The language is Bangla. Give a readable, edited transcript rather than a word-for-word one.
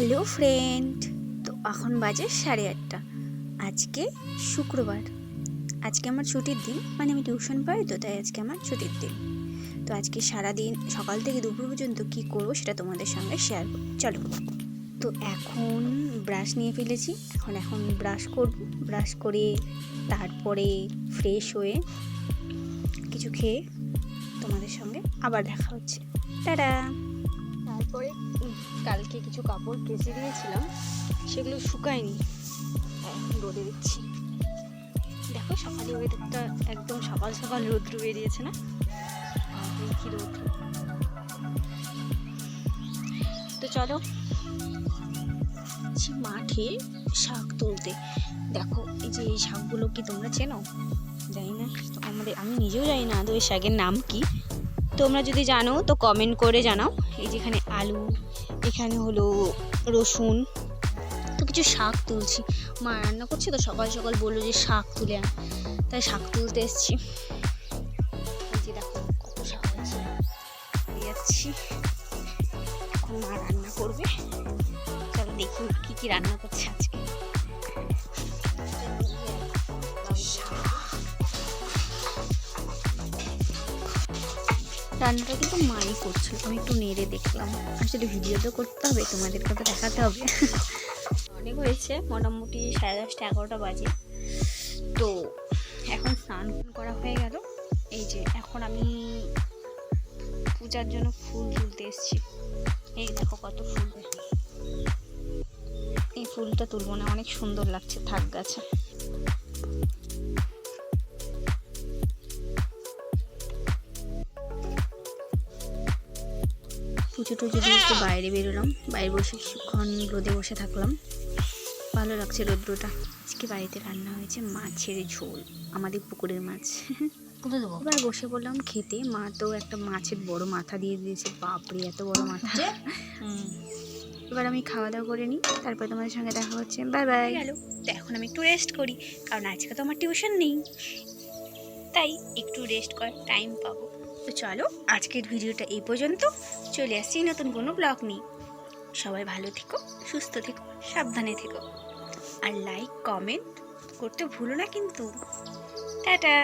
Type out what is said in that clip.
হ্যালো ফ্রেন্ড, তো এখন বাজে 8:30। আজকে শুক্রবার, আজকে আমার ছুটির দিন, মানে আমি টিউশন পাই, তো তাই আজকে আমার ছুটির দিন। তো আজকে সারাদিন সকাল থেকে দুপুর পর্যন্ত কী করবো সেটা তোমাদের সঙ্গে শেয়ার করব। চলো, তো এখন ব্রাশ নিয়ে ফেলেছি, এখন ব্রাশ করব। ব্রাশ করে তারপরে ফ্রেশ হয়ে কিছু খেয়ে তোমাদের সঙ্গে আবার দেখা হচ্ছে। টাটা। তারপরে কালকে কিছু কাপড় কেচে দিয়েছিলাম, সেগুলো শুকায়নি, এখন রোদে দিচ্ছি। দেখো সকালে ওয়েদারটা একদম সকাল সকাল রোদ্র বেরিয়েছে না, কি রোদ। তো চলো মাঠে শাক তুলতে। দেখো এই যে এই শাকগুলো কি তোমরা চেনো? জানি না, আমি নিজেও জানি না আদৌ এই শাকের নাম কি। তোমরা যদি জানো তো কমেন্ট করে জানাও। এই যেখানে আলু, এখানে হলো রসুন, তো কিছু শাক তুলছি। মা রান্না করছে, তো সকাল সকাল বললো যে শাক তুলে আন, তাই শাক তুলতে এসছি। এই যে দেখো কত শাক আছে, যাচ্ছি। এখন মা রান্না করবে, চলো দেখি কি কি রান্না করছে আজকে। রান্নাটা কিন্তু মাই করছিল, আমি একটু নেড়ে দেখলাম। আসলে ভিডিও তো করতে হবে, তোমাদেরকে তো দেখাতে হবে। অনেক হয়েছে, মোটামুটি 10:30 11টা বাজে। তো এখন স্নান করা হয়ে গেল। এই যে এখন আমি পূজার জন্য ফুল তুলতে এসেছি। এই দেখো কত ফুল, এই ফুলটা তুলবো না, অনেক সুন্দর লাগছে থাক গাছে। পুজো টুজো দিয়ে একটু বাইরে বেরোলাম, বাইরে বসে কিছুক্ষণ রোদে বসে থাকলাম, ভালো লাগছে রোদ্রটা। আজকে বাড়িতে রান্না হয়েছে মাছের ঝোল, আমাদের পুকুরের মাছ। এবার বসে বললাম খেতে। মা তো একটা মাছের বড় মাথা দিয়ে দিয়েছে, বাপরে এত বড় মাথা। এবার আমি খাওয়া দাওয়া করে নিই, তারপর তোমাদের সঙ্গে দেখা হচ্ছে। Bye bye. গেল, তো এখন আমি একটু রেস্ট করি, কারণ আজকে তো আমার টিউশন নেই, তাই একটু রেস্ট করার টাইম পাবো। তো চলো আজকের ভিডিওটা এই পর্যন্ত, চলে আসছি নতুন কোনো ব্লগ নিয়ে। সবাই ভালো থেকো, সুস্থ থেকো, সাবধানে থেকো, আর লাইক কমেন্ট করতে ভুলো না কিন্তু। টাটা।